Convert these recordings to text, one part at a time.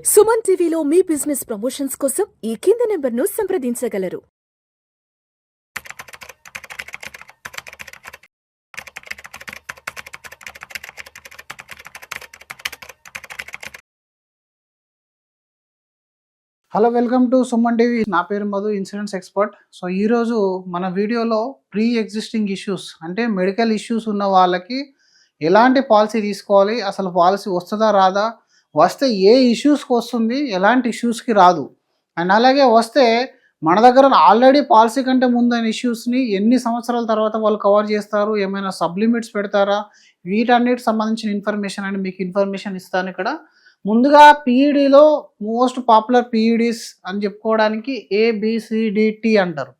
సుమన్ టీవీలో మీ business promotions కోసం ఈ కింది నెంబర్ను సంప్రదించగలరు. Hello, welcome to Suman TV. నా పేరు మధు, ఇన్సూరెన్స్ ఎక్స్పర్ట్. సో ఈరోజు మన వీడియోలో ప్రీ ఎగ్జిస్టింగ్ ఇష్యూస్ అంటే మెడికల్ ఇష్యూస్ ఉన్న వాళ్ళకి ఎలాంటి పాలసీ తీసుకోవాలి, అసలు పాలసీ వస్తుందా రాదా, వస్తే ఏ ఇష్యూస్కి వస్తుంది, ఎలాంటి ఇష్యూస్కి రాదు, అండ్ అలాగే వస్తే మన దగ్గర ఆల్రెడీ పాలసీ కంటే ముందైన ఇష్యూస్ని ఎన్ని సంవత్సరాల తర్వాత వాళ్ళు కవర్ చేస్తారు, ఏమైనా సబ్లిమిట్స్ పెడతారా, వీటన్నిటికి సంబంధించిన ఇన్ఫర్మేషన్ అని మీకు ఇన్ఫర్మేషన్ ఇస్తాను. ఇక్కడ ముందుగా పీఈడీలో మోస్ట్ పాపులర్ పీఈడీస్ అని చెప్పుకోవడానికి ఏబిసిడిటి అంటారు.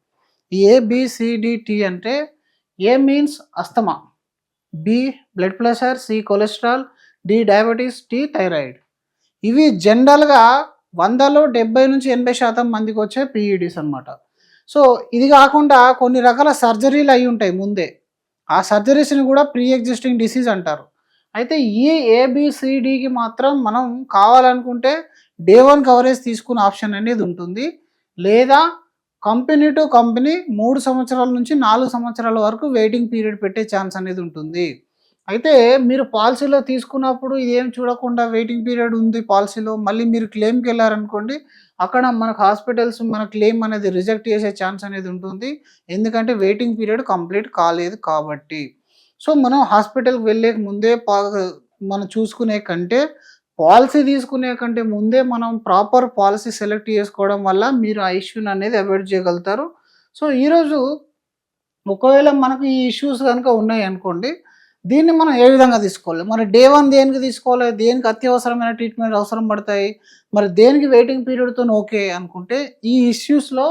ఈ ఏబిసిడిటి అంటే A means asthma, B blood pressure, C cholesterol, D diabetes, T thyroid. ఇవి జనరల్గా 100లో 70 నుంచి 80% మందికి వచ్చే పీఈడీస్ అనమాట. సో ఇది కాకుండా కొన్ని రకాల సర్జరీలు అయి ఉంటాయి ముందే, ఆ సర్జరీస్ని కూడా ప్రీ ఎగ్జిస్టింగ్ డిసీజ్ అంటారు. అయితే ఈ ఏబిసిడికి మాత్రం మనం కావాలనుకుంటే డే 1 కవరేజ్ తీసుకునే ఆప్షన్ అనేది ఉంటుంది, లేదా కంపెనీ టు కంపెనీ 3 సంవత్సరాల నుంచి 4 సంవత్సరాల వరకు వెయిటింగ్ పీరియడ్ పెట్టే ఛాన్స్ అనేది ఉంటుంది. అయితే మీరు పాలసీలో తీసుకున్నప్పుడు ఇదేం చూడకుండా వెయిటింగ్ పీరియడ్ ఉంది పాలసీలో, మళ్ళీ మీరు క్లెయిమ్కి వెళ్ళారనుకోండి, అక్కడ మనకు హాస్పిటల్స్ మన క్లెయిమ్ అనేది రిజెక్ట్ చేసే ఛాన్స్ అనేది ఉంటుంది, ఎందుకంటే వెయిటింగ్ పీరియడ్ కంప్లీట్ కాలేదు కాబట్టి. సో మనం హాస్పిటల్కి వెళ్ళే ముందే మనం చూసుకునే కంటే, పాలసీ తీసుకునే కంటే ముందే మనం ప్రాపర్ పాలసీ సెలెక్ట్ చేసుకోవడం వల్ల మీరు ఆ ఇష్యూని అనేది అవాయిడ్ చేయగలుగుతారు. సో ఈరోజు ఒకవేళ మనకు ఈ ఇష్యూస్ కనుక ఉన్నాయి అనుకోండి, దీన్ని మనం ఏ విధంగా తీసుకోవాలి, మరి డే 1 దేనికి తీసుకోవాలి, దేనికి అత్యవసరమైన ట్రీట్మెంట్ అవసరం పడతాయి, మరి దేనికి వెయిటింగ్ పీరియడ్తో ఓకే అనుకుంటే, ఈ ఇష్యూస్లో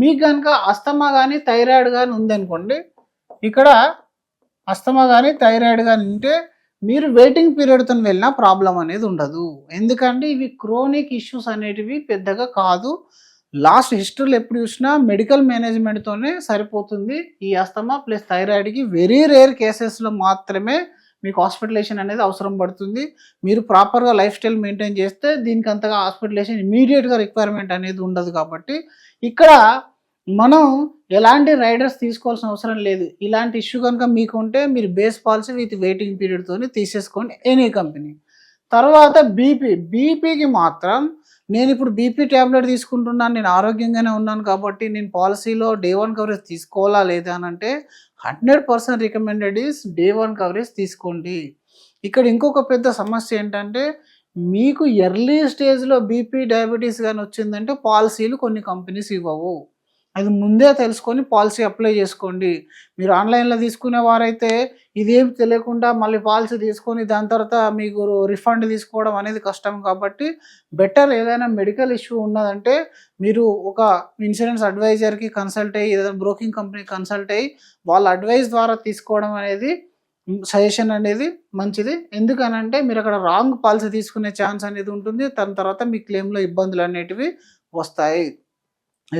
మీకు కనుక అస్తమా కానీ థైరాయిడ్ కానీ ఉందనుకోండి, ఇక్కడ అస్తమా కానీ థైరాయిడ్ కానీ ఉంటే మీరు వెయిటింగ్ పీరియడ్తో వెళ్ళినా ప్రాబ్లం అనేది ఉండదు, ఎందుకంటే ఇవి క్రోనిక్ ఇష్యూస్ అనేటివి పెద్దగా కాదు. లాస్ట్ హిస్టరీలో ఎప్పుడు చూసినా మెడికల్ మేనేజ్మెంట్తోనే సరిపోతుంది. ఈ అస్తమా ప్లస్ థైరాయిడ్కి వెరీ రేర్ కేసెస్లో మాత్రమే మీకు హాస్పిటలైజేషన్ అనేది అవసరం పడుతుంది. మీరు ప్రాపర్గా లైఫ్ స్టైల్ మెయింటైన్ చేస్తే దీనికి అంతగా హాస్పిటలైజేషన్ ఇమీడియట్గా రిక్వైర్మెంట్ అనేది ఉండదు. కాబట్టి ఇక్కడ మనం ఎలాంటి రైడర్స్ తీసుకోవాల్సిన అవసరం లేదు. ఇలాంటి ఇష్యూ కనుక మీకు ఉంటే మీరు బేస్ పాలసీ విత్ వెయిటింగ్ పీరియడ్తో తీసేసుకోండి ఎనీ కంపెనీ. తర్వాత బీపీకి మాత్రం నేను ఇప్పుడు బీపీ ట్యాబ్లెట్ తీసుకుంటున్నాను, నేను ఆరోగ్యంగానే ఉన్నాను కాబట్టి నేను పాలసీలో డే 1 కవరేజ్ తీసుకోవాలా లేదా అని అంటే 100% రికమెండెడ్ ఈస్ డే 1 కవరేజ్ తీసుకోండి. ఇక్కడ ఇంకొక పెద్ద సమస్య ఏంటంటే, మీకు ఎర్లీ స్టేజ్లో బీపీ డయాబెటీస్ కానీ వచ్చిందంటే పాలసీలు కొన్ని కంపెనీస్ ఇవ్వవు. అది ముందే తెలుసుకొని పాలసీ అప్లై చేసుకోండి. మీరు ఆన్లైన్లో తీసుకునే వారైతే ఇదేం తెలియకుండా మళ్ళీ పాలసీ తీసుకొని దాని తర్వాత మీకు రిఫండ్ తీసుకోవడం అనేది కష్టం. కాబట్టి బెటర్ ఏదైనా మెడికల్ ఇష్యూ ఉన్నదంటే మీరు ఒక ఇన్సూరెన్స్ అడ్వైజర్కి కన్సల్ట్ అయ్యి, ఏదైనా బ్రోకింగ్ కంపెనీ కన్సల్ట్ అయ్యి వాళ్ళ అడ్వైస్ ద్వారా తీసుకోవడం అనేది సజెషన్ అనేది మంచిది. ఎందుకనంటే మీరు అక్కడ రాంగ్ పాలసీ తీసుకునే ఛాన్స్ అనేది ఉంటుంది, దాని తర్వాత మీ క్లెయిమ్లో ఇబ్బందులు అనేటివి వస్తాయి.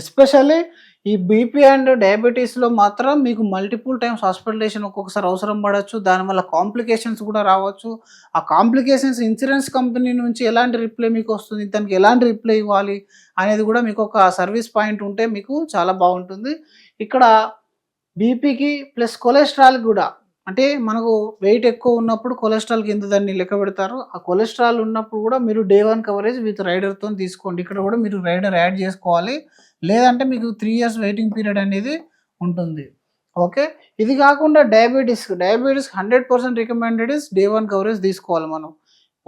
ఎస్పెషల్లీ ఈ బీపీ అండ్ డయాబెటీస్లో మాత్రం మీకు మల్టిపుల్ టైమ్స్ హాస్పిటలైజేషన్ ఒక్కొక్కసారి అవసరం పడవచ్చు, దానివల్ల కాంప్లికేషన్స్ కూడా రావచ్చు. ఆ కాంప్లికేషన్స్ ఇన్సూరెన్స్ కంపెనీ నుంచి ఎలాంటి రిప్లై మీకు వస్తుంది, దానికి ఎలాంటి రిప్లై ఇవ్వాలి అనేది కూడా మీకు ఒక సర్వీస్ పాయింట్ ఉంటే మీకు చాలా బాగుంటుంది. ఇక్కడ బీపీకి ప్లస్ కొలెస్ట్రాల్ కూడా, అంటే మనకు వెయిట్ ఎక్కువ ఉన్నప్పుడు కొలెస్ట్రాల్ కింద దాన్ని లెక్క పెడతారు. ఆ కొలెస్ట్రాల్ ఉన్నప్పుడు కూడా మీరు డే 1 కవరేజ్ విత్ రైడర్తో తీసుకోండి. ఇక్కడ కూడా మీరు రైడర్ యాడ్ చేసుకోవాలి, లేదంటే మీకు 3 years వెయిటింగ్ పీరియడ్ అనేది ఉంటుంది. ఓకే, ఇది కాకుండా diabetes 100% recommended is day 1 coverage తీసుకోవాలి మనం.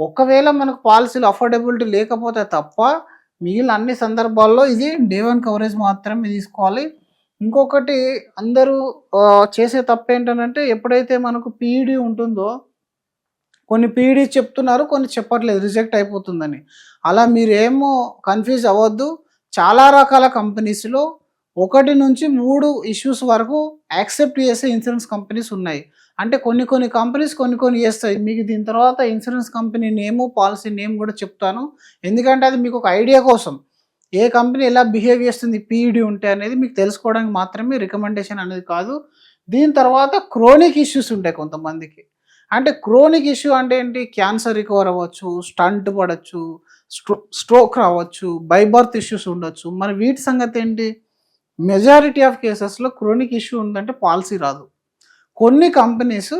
ఒకవేళ మనకు పాలసీలు అఫోర్డబిలిటీ లేకపోతే తప్ప మిగిలిన అన్ని సందర్భాల్లో ఇది డే 1 కవరేజ్ మాత్రమే తీసుకోవాలి. ఇంకొకటి అందరూ చేసే తప్పు ఏంటంటే, ఎప్పుడైతే మనకు పీఈడీ ఉంటుందో, కొన్ని పీఈడీ చెప్తున్నారు, కొన్ని చెప్పట్లేదు, రిజెక్ట్ అయిపోతుందని. అలా మీరేమో కన్ఫ్యూజ్ అవ్వద్దు. చాలా రకాల కంపెనీస్లో 1 నుంచి 3 ఇష్యూస్ వరకు యాక్సెప్ట్ చేసే ఇన్సూరెన్స్ కంపెనీస్ ఉన్నాయి. అంటే కొన్ని కంపెనీస్ కొన్ని చేస్తాయి. మీకు దీని తర్వాత ఇన్సూరెన్స్ కంపెనీ నేము, పాలసీ నేమ్ కూడా చెప్తాను, ఎందుకంటే అది మీకు ఒక ఐడియా కోసం, ఏ కంపెనీ ఎలా బిహేవ్ చేస్తుంది పీఈడీ ఉంటే అనేది మీకు తెలుసుకోవడానికి మాత్రమే, రికమెండేషన్ అనేది కాదు. దీని తర్వాత క్రోనిక్ ఇష్యూస్ ఉంటాయి కొంతమందికి. అంటే క్రోనిక్ ఇష్యూ అంటే ఏంటి, క్యాన్సర్ రికవర్ అవ్వచ్చు, స్టంట్ పడవచ్చు, స్ట్రోక్ రావచ్చు, బై బర్త్ ఇష్యూస్ ఉండొచ్చు. మరి వీటి సంగతి ఏంటి? మెజారిటీ ఆఫ్ కేసెస్లో క్రోనిక్ ఇష్యూ ఉందంటే పాలసీ రాదు. కొన్ని కంపెనీస్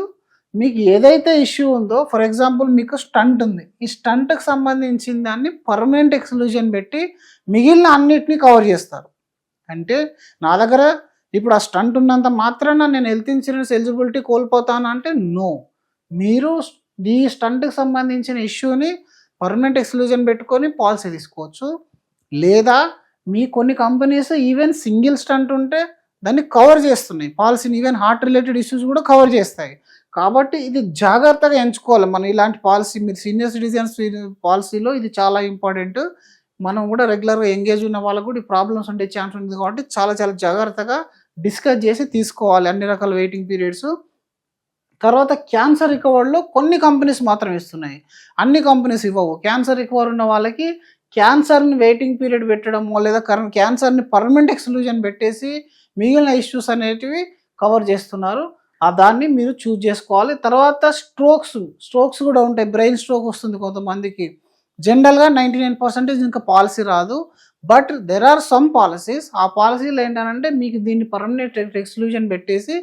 మీకు ఏదైతే ఇష్యూ ఉందో, ఫర్ ఎగ్జాంపుల్ మీకు స్టంట్ ఉంది, ఈ స్టంట్కి సంబంధించిన దాన్ని పర్మనెంట్ ఎక్స్క్లూజన్ పెట్టి మిగిలిన అన్నిటినీ కవర్ చేస్తారు. అంటే నా దగ్గర ఇప్పుడు ఆ స్టంట్ ఉన్నంత మాత్రాన నేను హెల్త్ ఇన్సూరెన్స్ ఎలిజిబిలిటీ కోల్పోతాను అంటే నో. మీరు ఈ స్టంట్కి సంబంధించిన ఇష్యూని పర్మనెంట్ ఎక్స్క్లూజన్ పెట్టుకొని పాలసీ తీసుకోవచ్చు. లేదా మీ కొన్ని కంపెనీస్ ఈవెన్ సింగిల్ స్టంట్ ఉంటే దాన్ని కవర్ చేస్తున్నాయి పాలసీని, ఈవెన్ హార్ట్ రిలేటెడ్ ఇష్యూస్ కూడా కవర్ చేస్తాయి. కాబట్టి ఇది జాగ్రత్తగా ఎంచుకోవాలి మనం ఇలాంటి పాలసీ. మీరు సీనియర్ సిటిజన్స్ పాలసీలో ఇది చాలా ఇంపార్టెంట్. మనం కూడా రెగ్యులర్గా ఎంగేజ్ ఉన్న వాళ్ళకు కూడా ఈ ప్రాబ్లమ్స్ ఉండే ఛాన్స్ ఉంది కాబట్టి చాలా చాలా జాగ్రత్తగా డిస్కస్ చేసి తీసుకోవాలి అన్ని రకాల వెయిటింగ్ పీరియడ్స్. తర్వాత క్యాన్సర్ రికవర్లో కొన్ని కంపెనీస్ మాత్రం ఇస్తున్నాయి, అన్ని కంపెనీస్ ఇవ్వవు. క్యాన్సర్ రికవర్ ఉన్న వాళ్ళకి క్యాన్సర్ని వెయిటింగ్ పీరియడ్ పెట్టడమో లేదా క్యాన్సర్ని పర్మనెంట్ ఎక్స్క్లూజన్ పెట్టేసి మిగిలిన ఇష్యూస్ అనేటివి కవర్ చేస్తున్నారు. దాన్ని మీరు చూజ్ చేసుకోవాలి. తర్వాత స్ట్రోక్స్ కూడా ఉంటాయి. బ్రెయిన్ స్ట్రోక్ వస్తుంది కొంతమందికి. జనరల్గా 99% ఇంకా పాలసీ రాదు. But there are some policies. ఆ పాలసీలు ఏంటంటే మీకు దీన్ని పర్మనెంట్ ఎక్స్క్లూజన్ పెట్టేసి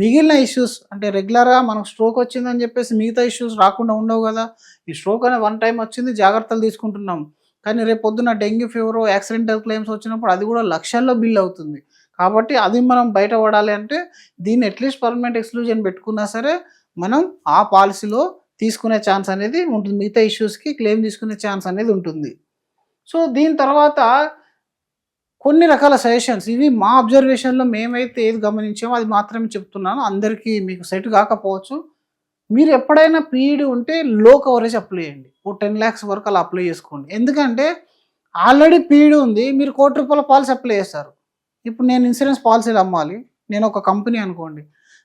మిగిలిన ఇష్యూస్, అంటే రెగ్యులర్గా మనకు స్ట్రోక్ వచ్చిందని చెప్పేసి మిగతా ఇష్యూస్ రాకుండా ఉండవు కదా. ఈ స్ట్రోక్ అనే వన్ టైం వచ్చింది, జాగ్రత్తలు తీసుకుంటున్నాం. కానీ రేపు పొద్దున్న డెంగ్యూ ఫీవర్, యాక్సిడెంటల్ క్లెయిమ్స్ వచ్చినప్పుడు అది కూడా లక్షల్లో బిల్ అవుతుంది. కాబట్టి అది మనం బయటపడాలి అంటే దీన్ని అట్లీస్ట్ పర్మనెంట్ ఎక్స్క్లూజన్ పెట్టుకున్నా సరే మనం ఆ పాలసీలో తీసుకునే ఛాన్స్ అనేది ఉంటుంది. మిగతా ఇష్యూస్కి క్లెయిమ్ తీసుకునే ఛాన్స్ అనేది ఉంటుంది. సో దీని తర్వాత కొన్ని రకాల సజెషన్స్, ఇవి మా అబ్జర్వేషన్లో మేమైతే ఏది గమనించామో అది మాత్రమే చెప్తున్నాను. అందరికీ మీకు సెట్ కాకపోవచ్చు. మీరు ఎప్పుడైనా పీఈడి ఉంటే లో కవరేజ్ అప్లై చేయండి. ఓ 10 lakhs వరకు అలా అప్లై చేసుకోండి. ఎందుకంటే ఆల్రెడీ పీఈడి ఉంది, మీరు ₹1,00,00,000 పాలసీ అప్లై చేస్తారు. ఇప్పుడు నేను ఇన్సూరెన్స్ పాలసీలు అమ్మాలి, నేను ఒక కంపెనీ అనుకోండి,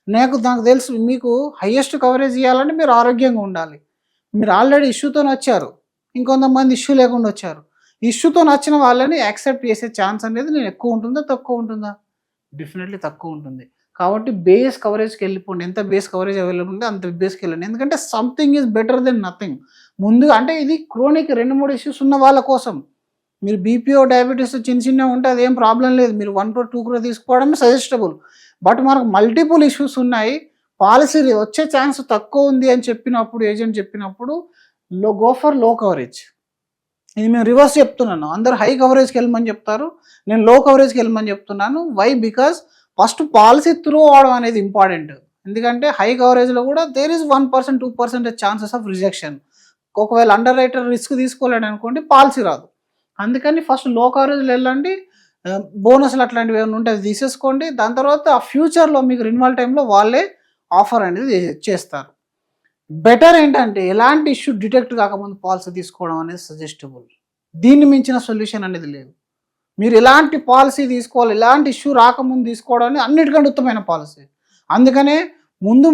నాకు తెలుసు మీకు హైయెస్ట్ కవరేజ్ ఇవ్వాలంటే మీరు ఆరోగ్యంగా ఉండాలి. మీరు ఆల్రెడీ ఇష్యూతో వచ్చారు, ఇంకొంతమంది ఇష్యూ లేకుండా వచ్చారు. ఇష్యూతో వచ్చిన వాళ్ళని యాక్సెప్ట్ చేసే ఛాన్స్ అనేది నేను ఎక్కువ ఉంటుందా తక్కువ ఉంటుందా? డెఫినెట్లీ తక్కువ ఉంటుంది. కాబట్టి బేస్ కవరేజ్కి వెళ్ళిపోండి. ఎంత బేస్ కవరేజ్ అవైలబుల్ ఉంటే అంత బేస్కి వెళ్ళండి. ఎందుకంటే something is better then nothing. ముందు అంటే ఇది క్రోనిక్ 2-3 ఇష్యూస్ ఉన్న వాళ్ళ కోసం. మీరు బీపీఓ, డయాబెటీస్ చిన్న ఉంటే అదేం ప్రాబ్లం లేదు, మీరు 1 crore 2 crore తీసుకోవడమే సజెస్టబుల్. బట్ మనకు మల్టిపుల్ ఇష్యూస్ ఉన్నాయి, పాలసీ వచ్చే ఛాన్స్ తక్కువ ఉంది అని చెప్పినప్పుడు, ఏజెంట్ చెప్పినప్పుడు గో ఫర్ లో కవరేజ్. ఇది మేము రివర్స్ చెప్తున్నాను. అందరు హై కవరేజ్కి వెళ్ళమని చెప్తారు, నేను లో కవరేజ్కి వెళ్ళమని చెప్తున్నాను. Why? Because first policy through అవడం అనేది ఇంపార్టెంట్. ఎందుకంటే హై కవరేజ్లో కూడా there is 1% 2% chances of rejection. ఒకవేళ అండర్ రైటర్ రిస్క్ తీసుకోలేడు అనుకోండి, పాలసీ రాదు. అందుకని ఫస్ట్ లో కవరేజ్లో వెళ్ళండి. బోనస్లు అట్లాంటివి ఏమైనా ఉంటే అది తీసేసుకోండి. దాని తర్వాత ఫ్యూచర్లో మీకు రిన్వాల్ టైంలో వాళ్ళే ఆఫర్ అనేది చేస్తారు. బెటర్ ఏంటంటే ఎలాంటి ఇష్యూ డిటెక్ట్ కాకముందు పాలసీ తీసుకోవడం అనేది సజెస్టబుల్. దీన్ని మించిన సొల్యూషన్ అనేది లేదు. మీరు ఎలాంటి పాలసీ తీసుకోవాలి, ఎలాంటి ఇష్యూ రాకముందు తీసుకోవడం అనేది అన్నిటికంటే ఉత్తమమైన పాలసీ. అందుకనే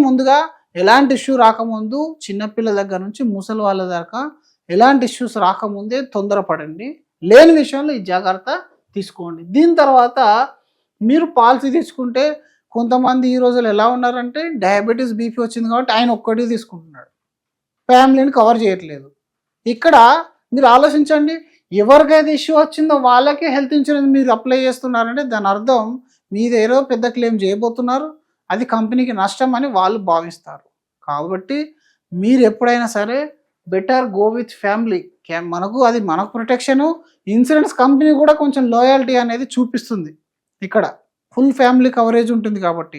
ముందుగా ఎలాంటి ఇష్యూ రాకముందు, చిన్నపిల్లల దగ్గర నుంచి ముసలి వాళ్ళ దాకా ఎలాంటి ఇష్యూస్ రాకముందే తొందరపడండి. లేని విషయంలో ఈ జాగ్రత్త తీసుకోండి. దీని తర్వాత మీరు పాలసీ తీసుకుంటే కొంతమంది ఈ రోజులు ఎలా ఉన్నారంటే డయాబెటీస్, బీపీ వచ్చింది కాబట్టి ఆయన ఒక్కటి తీసుకుంటున్నాడు, ఫ్యామిలీని కవర్ చేయట్లేదు. ఇక్కడ మీరు ఆలోచించండి, ఎవరికైతే ఇష్యూ వచ్చిందో వాళ్ళకే హెల్త్ ఇన్సూరెన్స్ మీరు అప్లై చేస్తున్నారంటే దాని అర్థం మీరు ఏదో పెద్ద క్లెయిమ్ చేయబోతున్నారు, అది కంపెనీకి నష్టం అని వాళ్ళు భావిస్తారు. కాబట్టి మీరు ఎప్పుడైనా సరే బెటర్ గో విత్ ఫ్యామిలీ. మనకు ప్రొటెక్షను, ఇన్సూరెన్స్ కంపెనీ కూడా కొంచెం లాయల్టీ అనేది చూపిస్తుంది. ఇక్కడ ఫుల్ ఫ్యామిలీ కవరేజ్ ఉంటుంది కాబట్టి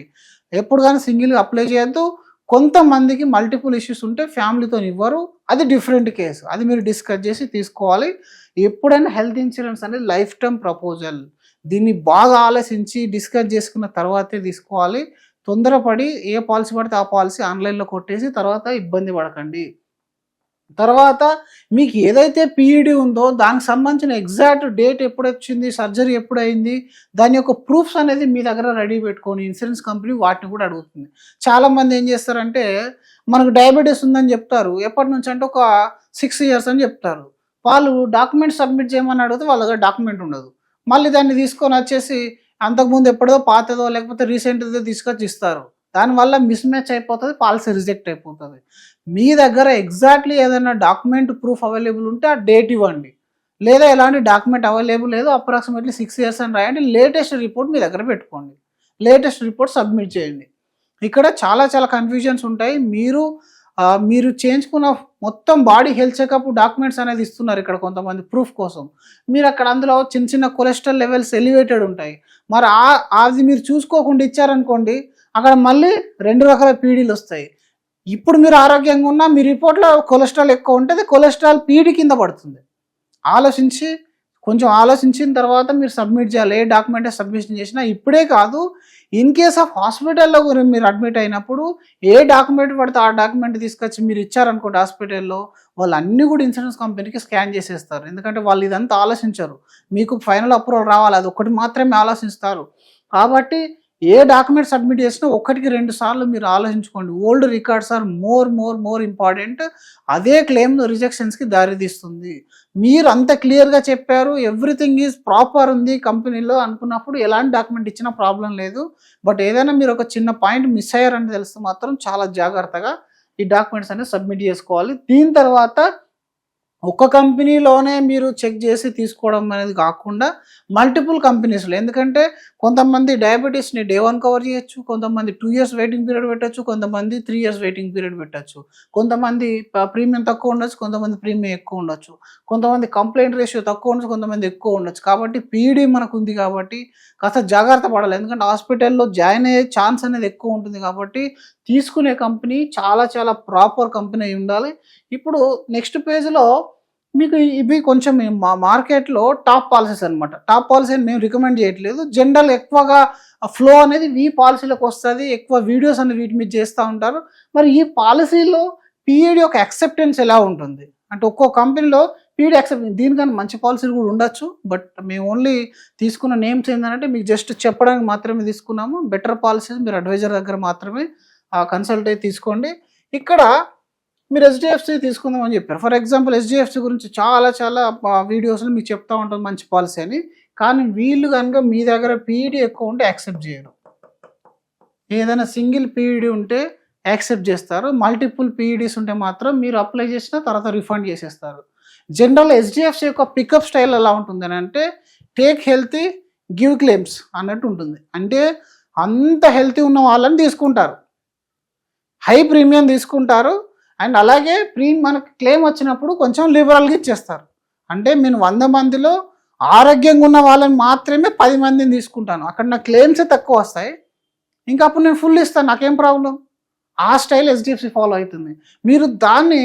ఎప్పుడు కానీ సింగిల్గా అప్లై చేయొద్దు. కొంతమందికి మల్టిపుల్ ఇష్యూస్ ఉంటే ఫ్యామిలీతో ఇవ్వరు, అది డిఫరెంట్ కేసు, అది మీరు డిస్కస్ చేసి తీసుకోవాలి. ఎప్పుడైనా హెల్త్ ఇన్సూరెన్స్ అనేది లైఫ్ టైం ప్రపోజల్. దీన్ని బాగా ఆలోచించి డిస్కస్ చేసుకున్న తర్వాతే తీసుకోవాలి. తొందరపడి ఏ పాలసీ పడితే ఆ పాలసీ ఆన్లైన్లో కొట్టేసి తర్వాత ఇబ్బంది పడకండి. తర్వాత మీకు ఏదైతే పీఈడి ఉందో దానికి సంబంధించిన ఎగ్జాక్ట్ డేట్ ఎప్పుడు వచ్చింది, సర్జరీ ఎప్పుడైంది, దాని యొక్క ప్రూఫ్స్ అనేది మీ దగ్గర రెడీ పెట్టుకొని ఇన్సూరెన్స్ కంపెనీ వాటిని కూడా అడుగుతుంది. చాలామంది ఏం చేస్తారంటే మనకు డయాబెటీస్ ఉందని చెప్తారు, ఎప్పటి నుంచి అంటే ఒక 6 years అని చెప్తారు. వాళ్ళు డాక్యుమెంట్ సబ్మిట్ చేయమని అడిగితే వాళ్ళ దగ్గర డాక్యుమెంట్ ఉండదు. మళ్ళీ దాన్ని తీసుకొని వచ్చేసి అంతకుముందు ఎప్పుడో పాతదో లేకపోతే రీసెంట్దో తీసుకొచ్చి ఇస్తారు. దానివల్ల మిస్ మ్యాచ్ అయిపోతుంది, పాలసీ రిజెక్ట్ అయిపోతుంది. మీ దగ్గర ఎగ్జాక్ట్లీ ఏదైనా డాక్యుమెంట్ ప్రూఫ్ అవైలబుల్ ఉంటే ఆ డేట్ ఇవ్వండి. లేదా ఎలాంటి డాక్యుమెంట్ అవైలబుల్ లేదు, అప్రాక్సిమేట్లీ 6 years అని రాయండి. లేటెస్ట్ రిపోర్ట్ మీ దగ్గర పెట్టుకోండి, లేటెస్ట్ రిపోర్ట్ సబ్మిట్ చేయండి. ఇక్కడ చాలా చాలా కన్ఫ్యూజన్స్ ఉంటాయి. మీరు చేయించుకున్న మొత్తం బాడీ హెల్త్ చెకప్ డాక్యుమెంట్స్ అనేది ఇస్తున్నారు ఇక్కడ కొంతమంది ప్రూఫ్ కోసం. మీరు అక్కడ అందులో చిన్న చిన్న కొలెస్ట్రాల్ లెవెల్స్ ఎలివేటెడ్ ఉంటాయి. మరి అది మీరు చూసుకోకుండా ఇచ్చారనుకోండి, అక్కడ మళ్ళీ 2 రకాల పీడీలు వస్తాయి. ఇప్పుడు మీరు ఆరోగ్యంగా ఉన్నా మీ రిపోర్ట్లో కొలెస్ట్రాల్ ఎక్కువ ఉంటుంది, కొలెస్ట్రాల్ పీడీ కింద పడుతుంది. కొంచెం ఆలోచించిన తర్వాత మీరు సబ్మిట్ చేయాలి. ఏ డాక్యుమెంట్ సబ్మిషన్ చేసినా ఇప్పుడే కాదు, ఇన్ కేస్ ఆఫ్ హాస్పిటల్లో మీరు అడ్మిట్ అయినప్పుడు ఏ డాక్యుమెంట్ పడితే ఆ డాక్యుమెంట్ తీసుకొచ్చి మీరు ఇచ్చారనుకోండి హాస్పిటల్లో, వాళ్ళు అన్నీ కూడా ఇన్సూరెన్స్ కంపెనీకి స్కాన్ చేసేస్తారు. ఎందుకంటే వాళ్ళు ఇదంతా ఆలోచించరు, మీకు ఫైనల్ అప్రూవల్ రావాలి, అది ఒకటి మాత్రమే ఆలోచిస్తారు. కాబట్టి ఏ డాక్యుమెంట్ సబ్మిట్ చేసినా 1-2 సార్లు మీరు ఆలోచించుకోండి. Old records are more important. అదే క్లెయిమ్ రిజెక్షన్స్కి దారితీస్తుంది. మీరు అంత క్లియర్గా చెప్పారు, ఎవ్రీథింగ్ ఈజ్ ప్రాపర్ ఉంది కంపెనీలో అనుకున్నప్పుడు ఎలాంటి డాక్యుమెంట్ ఇచ్చినా ప్రాబ్లం లేదు. బట్ ఏదైనా మీరు ఒక చిన్న పాయింట్ మిస్ అయ్యారని తెలిస్తే మాత్రం చాలా జాగ్రత్తగా ఈ డాక్యుమెంట్స్ అనేది సబ్మిట్ చేసుకోవాలి. దీని తర్వాత ఒక కంపెనీలోనే మీరు చెక్ చేసి తీసుకోవడం అనేది కాకుండా మల్టిపుల్ కంపెనీస్లో, ఎందుకంటే కొంతమంది డయాబెటీస్ని Day 1 కవర్ చేయొచ్చు, కొంతమంది 2 years వెయిటింగ్ పీరియడ్ పెట్టచ్చు, కొంతమంది 3 years వెయిటింగ్ పీరియడ్ పెట్టచ్చు, కొంతమంది ప్రీమియం తక్కువ ఉండొచ్చు, కొంతమంది ప్రీమియం ఎక్కువ ఉండొచ్చు, కొంతమంది కంప్లైంట్ రేషియో తక్కువ ఉండొచ్చు, కొంతమంది ఎక్కువ ఉండొచ్చు. కాబట్టి పీడీ మనకు ఉంది కాబట్టి కాస్త జాగ్రత్త పడాలి. ఎందుకంటే హాస్పిటల్లో జాయిన్ అయ్యే ఛాన్స్ అనేది ఎక్కువ ఉంటుంది. కాబట్టి తీసుకునే కంపెనీ చాలా చాలా ప్రాపర్ కంపెనీ అయి ఉండాలి. ఇప్పుడు నెక్స్ట్ పేజ్లో మీకు ఇవి కొంచెం మా మార్కెట్లో టాప్ పాలసీస్ అనమాట. టాప్ పాలసీ అని మేము రికమెండ్ చేయట్లేదు, జనరల్ ఎక్కువగా ఫ్లో అనేది ఈ పాలసీలోకి వస్తుంది, ఎక్కువ వీడియోస్ అనేది వీటి మీద చేస్తూ ఉంటారు. మరి ఈ పాలసీలో పీఈడి యొక్క యాక్సెప్టెన్స్ ఎలా ఉంటుంది అంటే ఒక్కో కంపెనీలో పీఈడి యాక్సెప్టెన్స్, దీనికన్నా మంచి పాలసీలు కూడా ఉండొచ్చు. బట్ మేము ఓన్లీ తీసుకున్న నేమ్స్ ఏంటంటే మీకు జస్ట్ చెప్పడానికి మాత్రమే తీసుకున్నాము. బెటర్ పాలసీస్ మీరు అడ్వైజర్ దగ్గర మాత్రమే కన్సల్ట్ అయ్యి తీసుకోండి. ఇక్కడ మీరు HDFC తీసుకుందామని చెప్పారు. ఫర్ ఎగ్జాంపుల్ HDFC గురించి చాలా వీడియోస్లో మీకు చెప్తా ఉంటుంది మంచి పాలసీ అని. కానీ వీళ్ళు కనుక మీ దగ్గర పీఈడి ఎక్కువ ఉంటే యాక్సెప్ట్ చేయరు. ఏదైనా సింగిల్ పీఈడి ఉంటే యాక్సెప్ట్ చేస్తారు, మల్టిపుల్ పీఈడీస్ ఉంటే మాత్రం మీరు అప్లై చేసిన తర్వాత రిఫండ్ చేసేస్తారు. జనరల్ HDFC యొక్క పికప్ స్టైల్ ఎలా ఉంటుంది అని అంటే టేక్ హెల్తీ గివ్ క్లెయిమ్స్ అన్నట్టు ఉంటుంది. అంటే అంత హెల్తీ ఉన్న వాళ్ళని తీసుకుంటారు, హై ప్రీమియం తీసుకుంటారు, అండ్ అలాగే మనకు క్లెయిమ్ వచ్చినప్పుడు కొంచెం లిబరల్గా ఇచ్చేస్తారు. అంటే నేను 100 మందిలో ఆరోగ్యంగా ఉన్న వాళ్ళని మాత్రమే 10 మందిని తీసుకుంటాను, అక్కడ నా క్లెయిమ్సే తక్కువ వస్తాయి, ఇంకా అప్పుడు నేను ఫుల్ ఇస్తాను, నాకేం ప్రాబ్లం. ఆ స్టైల్ HDFC ఫాలో అవుతుంది. మీరు దాన్ని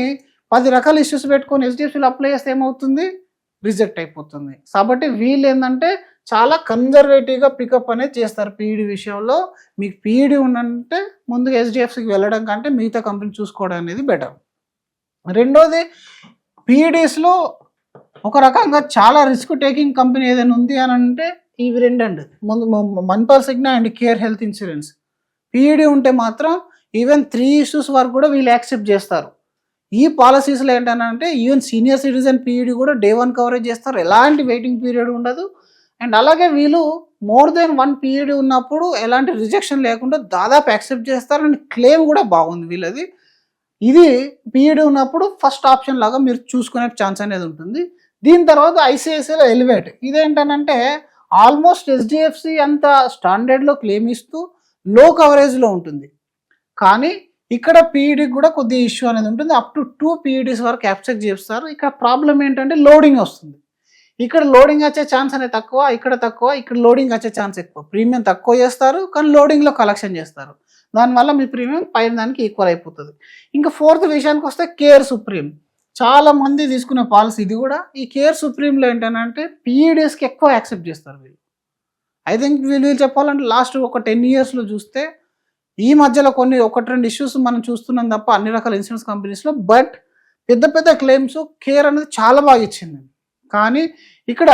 10 రకాల ఇష్యూస్ పెట్టుకొని HDFCలో అప్లై చేస్తే ఏమవుతుంది, రిజెక్ట్ అయిపోతుంది. కాబట్టి వీళ్ళు ఏంటంటే చాలా కన్జర్వేటివ్గా పికప్ అనేది చేస్తారు పీఈడి విషయంలో. మీకు పీఈడి ఉందంటే ముందుగా HDFCకి వెళ్ళడం కంటే మిగతా కంపెనీ చూసుకోవడం అనేది బెటర్. రెండోది, పీఈడీస్లో ఒక రకంగా చాలా రిస్క్ టేకింగ్ కంపెనీ ఏదైనా ఉంది అని అంటే ఇవి రెండండి. ముందు Manipal Cigna and Care Health insurance. PED ఉంటే మాత్రం ఈవెన్ 3 issues వరకు కూడా వీళ్ళు యాక్సెప్ట్ చేస్తారు. ఈ పాలసీస్లో ఏంటంటే ఈవెన్ సీనియర్ సిటిజన్ పీఈడి కూడా Day 1 కవరేజ్ చేస్తారు, ఎలాంటి వెయిటింగ్ పీరియడ్ ఉండదు. అండ్ అలాగే వీళ్ళు మోర్ దెన్ 1 పీఈడి ఉన్నప్పుడు ఎలాంటి రిజెక్షన్ లేకుండా దాదాపు యాక్సెప్ట్ చేస్తారు. అండ్ క్లెయిమ్ కూడా బాగుంది వీళ్ళది. ఇది పీఈడి ఉన్నప్పుడు ఫస్ట్ ఆప్షన్ లాగా మీరు చూసుకునే ఛాన్స్ అనేది ఉంటుంది. దీని తర్వాత ICICIలో ఎలివేట్. ఇదేంటనంటే ఆల్మోస్ట్ HDFC అంత స్టాండర్డ్లో క్లెయిమ్ ఇస్తూ లో కవరేజ్లో ఉంటుంది. కానీ ఇక్కడ పీఈడికి కూడా కొద్దిగా ఇష్యూ అనేది ఉంటుంది, అప్ టు 2 పీఈడీస్ వరకు యాక్సెప్ట్ చేస్తారు. ఇక్కడ ప్రాబ్లం ఏంటంటే లోడింగ్ వస్తుంది. ఇక్కడ లోడింగ్ వచ్చే ఛాన్స్ అనేది తక్కువ, ఇక్కడ తక్కువ, ఇక్కడ లోడింగ్ వచ్చే ఛాన్స్ ఎక్కువ. ప్రీమియం తక్కువ చేస్తారు కానీ లోడింగ్లో కలెక్షన్ చేస్తారు, దానివల్ల మీ ప్రీమియం పైన దానికి ఈక్వల్ అయిపోతుంది. ఇంకా 4th విషయానికి వస్తే కేర్ సుప్రీం. చాలా మంది తీసుకునే పాలసీ ఇది కూడా. ఈ కేర్ సుప్రీంలో ఏంటంటే పీఈడీస్కి ఎక్కువ యాక్సెప్ట్ చేస్తారు వీళ్ళు. ఐ థింక్ వీళ్ళు చెప్పాలంటే లాస్ట్ ఒక 10 yearsలో చూస్తే ఈ మధ్యలో కొన్ని 1-2 issues మనం చూస్తున్నాం తప్ప అన్ని రకాల ఇన్సూరెన్స్ కంపెనీస్లో. బట్ పెద్ద క్లెయిమ్స్ కేర్ అనేది చాలా బాగా ఇచ్చింది. కానీ ఇక్కడ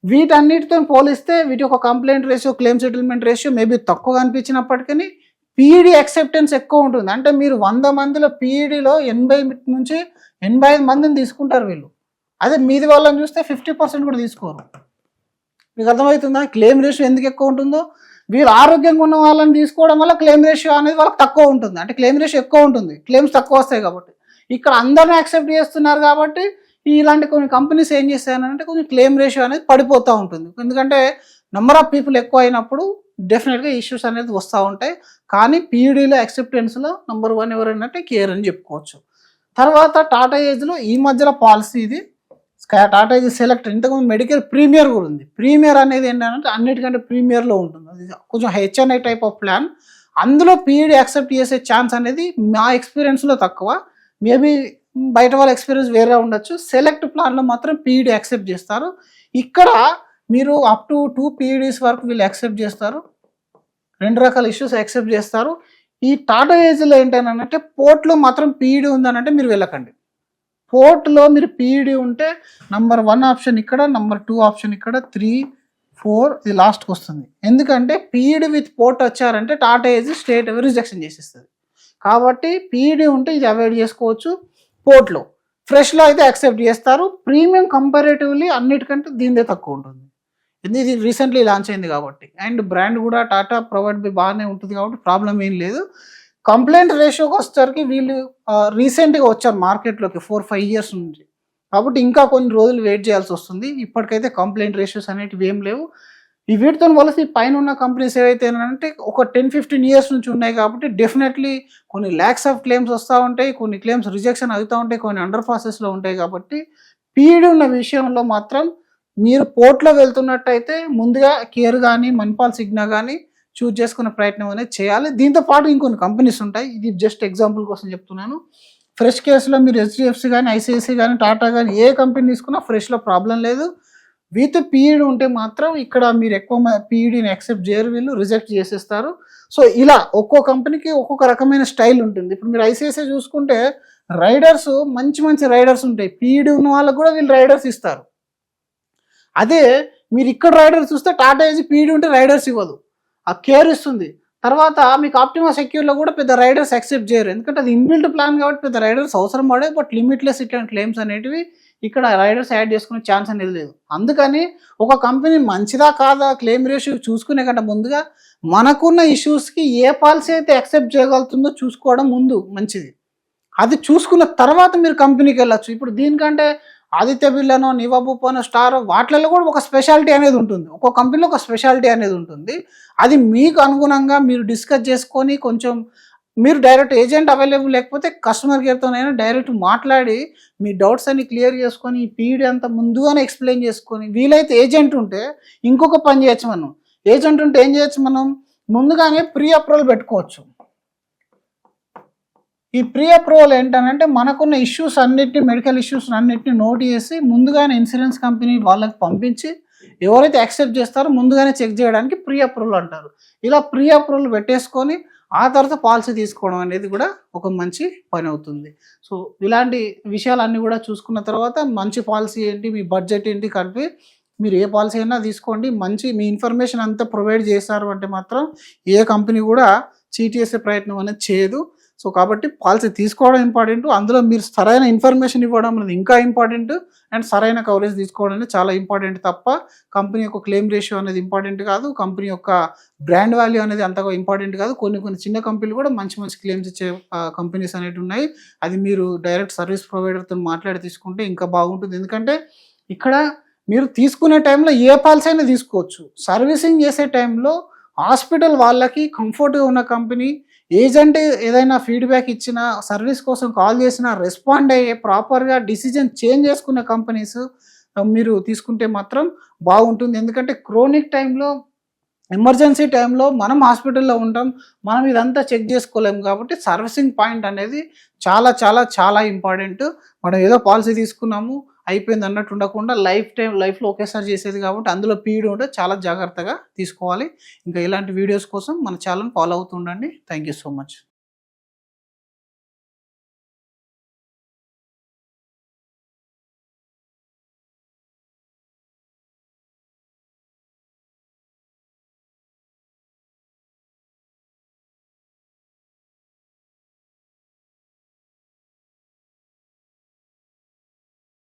వీటన్నిటితో పోలిస్తే వీటి యొక్క complaint ratio, claim settlement ratio maybe తక్కువగా అనిపించినప్పటికీ పీఈడి యాక్సెప్టెన్స్ ఎక్కువ ఉంటుంది. అంటే మీరు 100 మందిలో పీఈడిలో 80 నుంచి 85 మందిని తీసుకుంటారు వీళ్ళు. అదే మీది వాళ్ళని చూస్తే 50% కూడా తీసుకోరు. మీకు అర్థమవుతుందా క్లెయిమ్ రేషియో ఎందుకు ఎక్కువ ఉంటుందో? వీళ్ళు ఆరోగ్యంగా ఉన్న వాళ్ళని తీసుకోవడం వల్ల క్లెయిమ్ రేషియో అనేది వాళ్ళకి తక్కువ ఉంటుంది. అంటే క్లెయిమ్ రేషియో ఎక్కువ ఉంటుంది, క్లెయిమ్స్ తక్కువ వస్తాయి కాబట్టి. ఇక్కడ అందరిని యాక్సెప్ట్ చేస్తున్నారు కాబట్టి ఇలాంటి కొన్ని కంపెనీస్ ఏం చేస్తాయనంటే కొంచెం క్లెయిమ్ రేషియో అనేది పడిపోతూ ఉంటుంది. ఎందుకంటే నెంబర్ ఆఫ్ పీపుల్ ఎక్కువ అయినప్పుడు డెఫినెట్గా ఇష్యూస్ అనేది వస్తూ ఉంటాయి. కానీ పీఈడీలో యాక్సెప్టెన్స్లో నెంబర్ 1 ఎవరంటే కేర్ అని చెప్పుకోవచ్చు. తర్వాత టాటా ఏజ్లో ఈ మధ్యలో పాలసీ ఇది టాటా ఏజ్ సెలెక్ట్, ఇంతకుముందు మెడికల్ ప్రీమియర్ కూడా ఉంది. ప్రీమియర్ అనేది ఏంటంటే అన్నిటికంటే ప్రీమియర్లో ఉంటుంది, అది కొంచెం హెచ్ఎన్ఐ టైప్ ఆఫ్ ప్లాన్. అందులో పీఈడీ యాక్సెప్ట్ చేసే ఛాన్స్ అనేది మా ఎక్స్పీరియన్స్లో తక్కువ, మేబీ బయట వాళ్ళ ఎక్స్పీరియన్స్ వేరే ఉండొచ్చు. సెలెక్ట్ ప్లాన్లో మాత్రం పీఈడీ యాక్సెప్ట్ చేస్తారు. ఇక్కడ మీరు అప్ టు 2 పీఈడీస్ వరకు వీళ్ళు యాక్సెప్ట్ చేస్తారు, 2 రకాల ఇష్యూస్ యాక్సెప్ట్ చేస్తారు. ఈ టాటా ఏజ్లో ఏంటంటే పోర్ట్లో మాత్రం పీఈడీ ఉందనంటే మీరు వెళ్ళకండి. పోర్ట్లో మీరు పీఈడీ ఉంటే నంబర్ 1 ఆప్షన్ ఇక్కడ, నంబర్ 2 ఆప్షన్ ఇక్కడ, 3, 4 ఇది లాస్ట్కి వస్తుంది. ఎందుకంటే పీఈడీ విత్ పోర్ట్ వచ్చారంటే టాటా ఏజ్ స్టేట్ రిజెక్షన్ చేసేస్తుంది. కాబట్టి పీఈడీ ఉంటే ఇది అవాయిడ్ చేసుకోవచ్చు. పోర్ట్లో ఫ్రెష్లో అయితే యాక్సెప్ట్ చేస్తారు. ప్రీమియం కంపారేటివ్లీ అన్నిటికంటే దీనిదే తక్కువ ఉంటుంది, ఇది రీసెంట్లీ లాంచ్ అయింది కాబట్టి. అండ్ బ్రాండ్ కూడా టాటా ప్రొవైడ్ బాగానే ఉంటుంది కాబట్టి ప్రాబ్లం ఏం లేదు. కంప్లైంట్ రేషియోకి వచ్చేసరికి వీళ్ళు రీసెంట్గా వచ్చారు మార్కెట్లోకి 4-5 ఇయర్స్ నుంచి, కాబట్టి ఇంకా కొన్ని రోజులు వెయిట్ చేయాల్సి వస్తుంది. ఇప్పటికైతే కంప్లైంట్ రేషియోస్ అనేటివి ఏం లేవు. ఈ వీటితో పోలిసి పైన ఉన్న కంపెనీస్ ఏవైతే అంటే ఒక 10-15 ఇయర్స్ నుంచి ఉన్నాయి కాబట్టి డెఫినెట్లీ కొన్ని ల్యాక్స్ ఆఫ్ క్లెయిమ్స్ వస్తూ ఉంటాయి, కొన్ని క్లెయిమ్స్ రిజెక్షన్ అవుతూ ఉంటాయి, కొన్ని అండర్ ప్రాసెస్లో ఉంటాయి. కాబట్టి పీఈడీ ఉన్న విషయంలో మాత్రం మీరు పోర్ట్లో వెళ్తున్నట్టయితే ముందుగా కేర్ కానీ మణిపాల్ సిగ్నా కానీ చూజ్ చేసుకునే ప్రయత్నం అనేది చేయాలి. దీంతో పాటు ఇంకొన్ని కంపెనీస్ ఉంటాయి, ఇది జస్ట్ ఎగ్జాంపుల్ కోసం చెప్తున్నాను. ఫ్రెష్ కేసులో మీరు హెచ్డిఎఫ్సి కానీ ఐసిఐసి కానీ టాటా కానీ ఏ కంపెనీ తీసుకున్నా ఫ్రెష్లో ప్రాబ్లం లేదు. విత్ పీఈడీ ఉంటే మాత్రం ఇక్కడ మీరు ఎక్కువ పీఈడీని యాక్సెప్ట్ చేయరు, వీళ్ళు రిజెక్ట్ చేసేస్తారు. సో ఇలా ఒక్కో కంపెనీకి ఒక్కొక్క రకమైన స్టైల్ ఉంటుంది. ఇప్పుడు మీరు ఐసిఐసి చూసుకుంటే రైడర్స్ మంచి మంచి రైడర్స్ ఉంటాయి, పీఈడీ ఉన్న వాళ్ళకు కూడా వీళ్ళు రైడర్స్ ఇస్తారు. అదే మీరు ఇక్కడ రైడర్స్ చూస్తే టాటా ఏజ్ పీఈడీ ఉంటే రైడర్స్ ఇవ్వదు, ఆ కేర్ ఇస్తుంది. తర్వాత మీకు ఆప్టిమా సెక్యూర్లో కూడా పెద్ద రైడర్స్ యాక్సెప్ట్ చేయరు, ఎందుకంటే అది ఇన్బిల్ట్ ప్లాన్ కాబట్టి పెద్ద రైడర్స్ అవసరం పడే. బట్ లిమిట్లెస్ ఇట్లాంటి క్లెయిమ్స్ అనేటివి ఇక్కడ రైడర్స్ యాడ్ చేసుకునే ఛాన్స్ అనేది లేదు. అందుకని ఒక కంపెనీ మంచిదా కాదా క్లెయిమ్ రేషియో చూసుకునే కంటే ముందుగా మనకున్న ఇష్యూస్కి ఏ పాలసీ అయితే యాక్సెప్ట్ చేయగలుగుతుందో చూసుకోవడం ముందు మంచిది. అది చూసుకున్న తర్వాత మీరు కంపెనీకి వెళ్ళచ్చు. ఇప్పుడు దీనికంటే ఆదిత్య బిర్లానో నివాబూపానో స్టార్ వాటిలలో కూడా ఒక స్పెషాలిటీ అనేది ఉంటుంది, ఒక్కొక్క కంపెనీలో ఒక స్పెషాలిటీ అనేది ఉంటుంది. అది మీకు అనుగుణంగా మీరు డిస్కస్ చేసుకొని కొంచెం మీరు డైరెక్ట్ ఏజెంట్ అవైలబుల్ లేకపోతే కస్టమర్ కేర్తోనైనా డైరెక్ట్ మాట్లాడి మీ డౌట్స్ అన్ని క్లియర్ చేసుకొని ఈ పీరియడ్ అంతా ముందుగానే ఎక్స్ప్లెయిన్ చేసుకొని, వీలైతే ఏజెంట్ ఉంటే ఇంకొక పని చేయొచ్చు. మనం ఏజెంట్ ఉంటే ఏం చేయొచ్చు, మనం ముందుగానే ప్రీ అప్రూవల్ పెట్టుకోవచ్చు. ఈ ప్రీ అప్రూవల్ ఏంటంటే మనకున్న ఇష్యూస్ అన్నిటిని మెడికల్ ఇష్యూస్ అన్నిటిని నోట్ చేసి ముందుగానే ఇన్సూరెన్స్ కంపెనీ వాళ్ళకి పంపించి ఎవరైతే యాక్సెప్ట్ చేస్తారో ముందుగానే చెక్ చేయడానికి ప్రీ అప్రూవల్ అంటారు. ఇలా ప్రీ అప్రూవల్ పెట్టేసుకొని ఆ తర్వాత పాలసీ తీసుకోవడం అనేది కూడా ఒక మంచి పని అవుతుంది. సో ఇలాంటి విషయాలన్నీ కూడా చూసుకున్న తర్వాత మంచి పాలసీ ఏంటి, మీ బడ్జెట్ ఏంటి కలిపి మీరు ఏ పాలసీ అయినా తీసుకోండి. మంచి మీ ఇన్ఫర్మేషన్ అంతా ప్రొవైడ్ చేశారు అంటే మాత్రం ఏ కంపెనీ కూడా చీట్ చేసే ప్రయత్నం అనేది చేయదు. సో కాబట్టి పాలసీ తీసుకోవడం ఇంపార్టెంట్, అందులో మీరు సరైన ఇన్ఫర్మేషన్ ఇవ్వడం అనేది ఇంకా ఇంపార్టెంట్, అండ్ సరైన కవరేజ్ తీసుకోవడం అనేది చాలా ఇంపార్టెంట్ తప్ప కంపెనీ యొక్క క్లెయిమ్ రేషియో అనేది ఇంపార్టెంట్ కాదు, కంపెనీ యొక్క బ్రాండ్ వాల్యూ అనేది అంతగా ఇంపార్టెంట్ కాదు. కొన్ని చిన్న కంపెనీలు కూడా మంచి క్లెయిమ్స్ ఇచ్చే కంపెనీస్ అనేవి ఉన్నాయి. అది మీరు డైరెక్ట్ సర్వీస్ ప్రొవైడర్తో మాట్లాడి తీసుకుంటే ఇంకా బాగుంటుంది. ఎందుకంటే ఇక్కడ మీరు తీసుకునే టైంలో ఏ పాలసీ అయినా తీసుకోవచ్చు. సర్వీసింగ్ చేసే టైంలో హాస్పిటల్ వాళ్ళకి కంఫర్ట్గా ఉన్న కంపెనీ, ఏజెంట్ ఏదైనా ఫీడ్బ్యాక్ ఇచ్చినా సర్వీస్ కోసం కాల్ చేసినా రెస్పాండ్ అయ్యే ప్రాపర్గా డిసిజన్ చేంజ్ చేసుకునే కంపెనీస్ మీరు తీసుకుంటే మాత్రం బాగుంటుంది. ఎందుకంటే క్రోనిక్ టైంలో ఎమర్జెన్సీ టైంలో మనం హాస్పిటల్లో ఉంటాం, మనం ఇదంతా చెక్ చేసుకోలేము. కాబట్టి సర్వీసింగ్ పాయింట్ అనేది చాలా చాలా చాలా ఇంపార్టెంట్. మనం ఏదో పాలసీ తీసుకున్నాము అయిపోయింది అన్నట్టు ఉండకుండా లైఫ్లో ఒకేసారి చేసేది కాబట్టి అందులో పీరియడ్ ఉంటే చాలా జాగ్రత్తగా తీసుకోవాలి. ఇంకా ఇలాంటి వీడియోస్ కోసం మన ఛానల్ ఫాలో అవుతుండండి. Thank you so much.